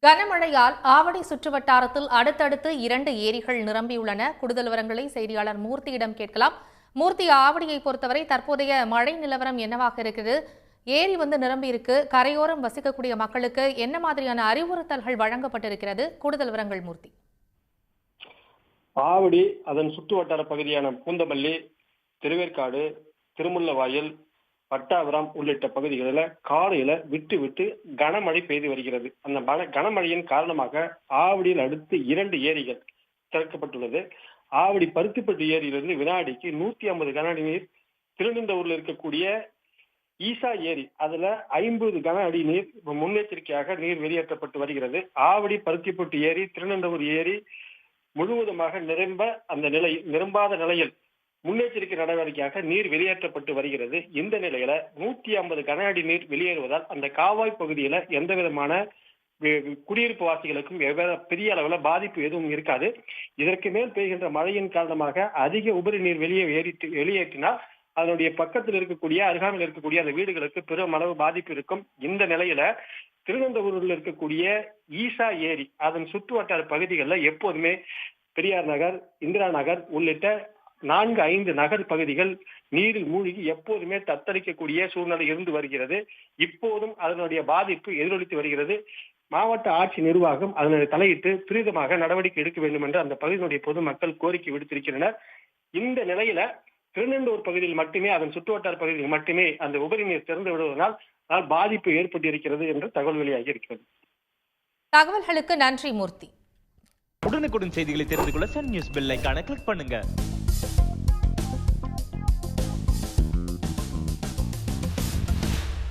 கனமழையால் ஆவடி சுற்றுவட்டாரத்தில் அடுத்தடுத்து 2 ஏரிகள் நிரம்பியுள்ளன. கூடுதல் விவரங்களை செய்தியாளர் மூர்த்தியிடம் கேட்கலாம். மூர்த்தி, ஆவடியை பொறுத்தவரை தற்போதைய மழை நிலவரம் என்னவாக இருக்குது? ஏரி நிரம்பி இருக்கு. கரையோரம் வசிக்கக்கூடிய மக்களுக்கு என்ன மாதிரியான அறிவுறுத்தல்கள் வழங்கப்பட்டிருக்கிறது? கூடுதல் விவரங்கள் மூர்த்தி. ஆவடி அதன் சுற்றுவட்டார பகுதியான பூந்தமல்லி, திருவேற்காடு, திருமுல்லவாயல், பட்டாபுரம் உள்ளிட்ட பகுதிகளில் காலையில விட்டு விட்டு கனமழை பெய்து வருகிறது. அந்த கனமழையின் காரணமாக ஆவடியில் அடுத்து 2 ஏரிகள் திறக்கப்பட்டுள்ளது. ஆவடி பருத்திப்பட்டு ஏரியிலிருந்து வினாடிக்கு 150 கன அடி நீர், திருநின்றவூர்ல இருக்கக்கூடிய ஈசா ஏரி அதுல 50 கன அடி நீர் முன்னெச்சரிக்கையாக நீர் வெளியேற்றப்பட்டு வருகிறது. ஆவடி பருத்திப்பட்டு ஏரி, திருநின்றவூர் ஏரி முழுவதுமாக நிரம்பாத நிலையில் முன்னெச்சரிக்கை நடவடிக்கையாக நீர் வெளியேற்றப்பட்டு வருகிறது. இந்த நிலையில 150 கன அடி நீர் வெளியேறுவதால் அந்த காவாய் பகுதியில எந்த விதமான குடியிருப்பு வாசிகளுக்கும் பெரிய அளவுல பாதிப்பு எதுவும் இருக்காது. இதற்கு மேல் பெய்கின்ற மழையின் காரணமாக அதிக உபரி நீர் வெளியேற்றினால் அதனுடைய பக்கத்தில் இருக்கக்கூடிய அருகாமையில் இருக்கக்கூடிய அந்த வீடுகளுக்கு பெரும் அளவு பாதிப்பு இருக்கும். இந்த நிலையில திருவனந்தபுரத்தில் இருக்கக்கூடிய ஈசா ஏரி அதன் சுற்று வட்டார பகுதிகளில் எப்போதுமே பெரியார் நகர், இந்திரா நகர் உள்ளிட்ட 4-5 நகர் பகுதிகள் நீரில் மூழ்கி எப்போதுமே தத்தளிக்கக்கூடிய சூழ்நிலை இருந்து வருகிறது. இப்போதும் அதனுடைய பாதிப்பு எதிரொலித்து வருகிறது. மாவட்ட ஆட்சி நிர்வாகம் அதனை தலையிட்டு துரிதமாக நடவடிக்கை எடுக்க வேண்டும் என்று அந்த பகுதியினுடைய பொதுமக்கள் கோரிக்கை விடுத்திருக்கின்றனர். இந்த நிலையில திருநெண்டூர் பகுதியில் மட்டுமே, அதன் சுற்றுவட்டார பகுதியில் மட்டுமே அந்த உபரி நீர் திறந்து விடுவதனால் பாதிப்பு ஏற்பட்டிருக்கிறது என்று தகவல் வெளியாகி இருக்கிறது. தகவல்களுக்கு நன்றி மூர்த்தி. உடனுக்குடன் செய்திகளை தெரிந்து கொள்ள சன் நியூஸ் பெல் ஐகானை கிளிக் பண்ணுங்க.